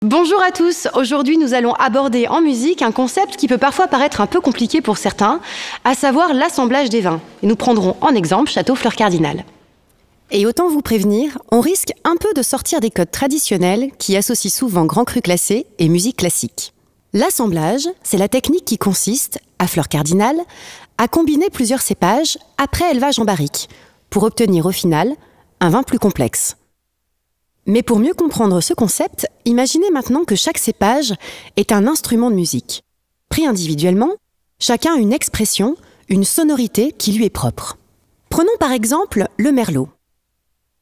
Bonjour à tous, aujourd'hui nous allons aborder en musique un concept qui peut parfois paraître un peu compliqué pour certains, à savoir l'assemblage des vins. Et nous prendrons en exemple Château Fleur Cardinal. Et autant vous prévenir, on risque un peu de sortir des codes traditionnels qui associent souvent grands crus classés et musique classique. L'assemblage, c'est la technique qui consiste, à Fleur Cardinal, à combiner plusieurs cépages après élevage en barrique, pour obtenir au final un vin plus complexe. Mais pour mieux comprendre ce concept, imaginez maintenant que chaque cépage est un instrument de musique. Pris individuellement, chacun a une expression, une sonorité qui lui est propre. Prenons par exemple le merlot.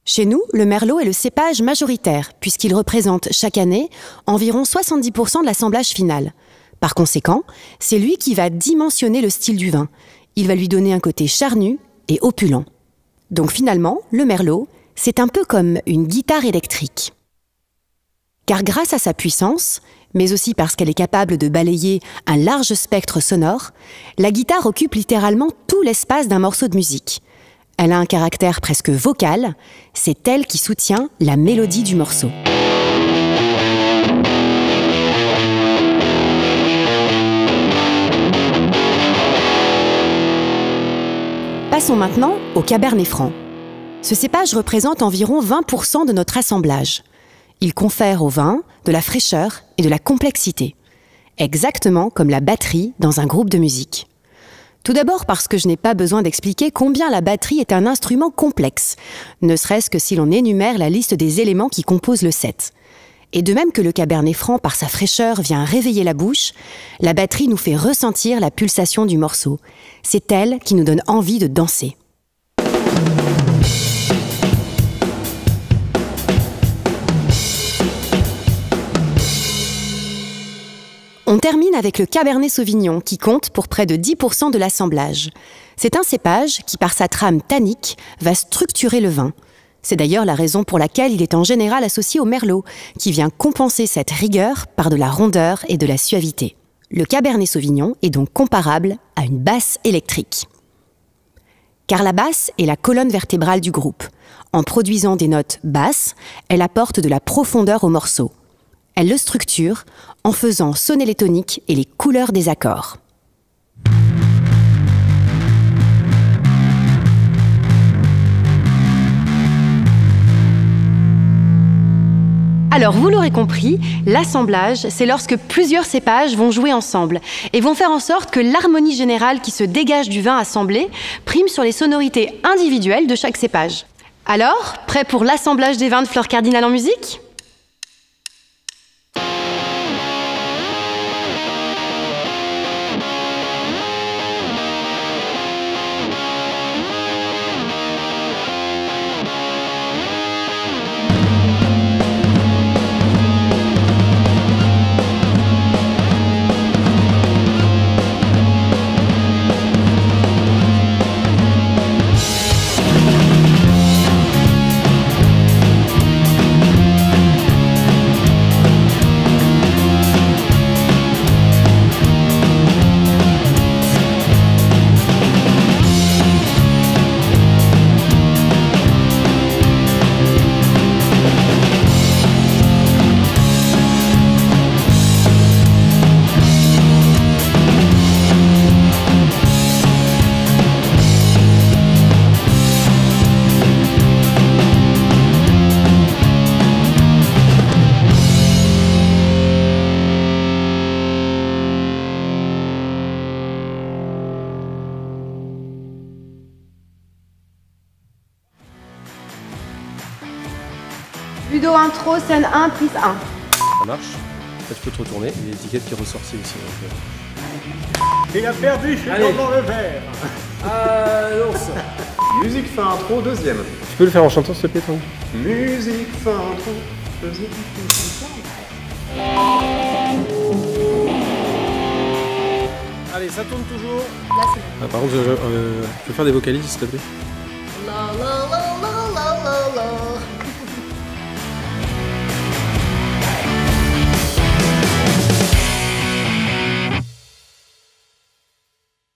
Chez nous, le merlot est le cépage majoritaire, puisqu'il représente chaque année environ 70% de l'assemblage final. Par conséquent, c'est lui qui va dimensionner le style du vin. Il va lui donner un côté charnu et opulent. Donc finalement, le merlot, c'est un peu comme une guitare électrique. Car grâce à sa puissance, mais aussi parce qu'elle est capable de balayer un large spectre sonore, la guitare occupe littéralement tout l'espace d'un morceau de musique. Elle a un caractère presque vocal, c'est elle qui soutient la mélodie du morceau. Passons maintenant au Cabernet Franc. Ce cépage représente environ 20% de notre assemblage. Il confère au vin de la fraîcheur et de la complexité, exactement comme la batterie dans un groupe de musique. Tout d'abord parce que je n'ai pas besoin d'expliquer combien la batterie est un instrument complexe, ne serait-ce que si l'on énumère la liste des éléments qui composent le set. Et de même que le Cabernet Franc, par sa fraîcheur, vient réveiller la bouche, la batterie nous fait ressentir la pulsation du morceau. C'est elle qui nous donne envie de danser. On termine avec le Cabernet Sauvignon qui compte pour près de 10% de l'assemblage. C'est un cépage qui, par sa trame tannique, va structurer le vin. C'est d'ailleurs la raison pour laquelle il est en général associé au merlot, qui vient compenser cette rigueur par de la rondeur et de la suavité. Le Cabernet Sauvignon est donc comparable à une basse électrique. Car la basse est la colonne vertébrale du groupe. En produisant des notes basses, elle apporte de la profondeur au morceau. Elle le structure en faisant sonner les toniques et les couleurs des accords. Alors, vous l'aurez compris, l'assemblage, c'est lorsque plusieurs cépages vont jouer ensemble et vont faire en sorte que l'harmonie générale qui se dégage du vin assemblé prime sur les sonorités individuelles de chaque cépage. Alors, prêt pour l'assemblage des vins de Fleur Cardinal en musique ? Ludo intro, scène 1, prise 1. Ça marche. Là, tu peux te retourner. Il y a l'étiquette qui est ressortie aussi. Donc, Il a perdu, je suis dans le verre. l'ours. Musique fin intro, deuxième. Tu peux le faire en chantant, s'il te plaît, Tanguy ? Musique fin intro, deuxième. Allez, ça tourne toujours. Là, par contre, je peux faire des vocalises, s'il te plaît ?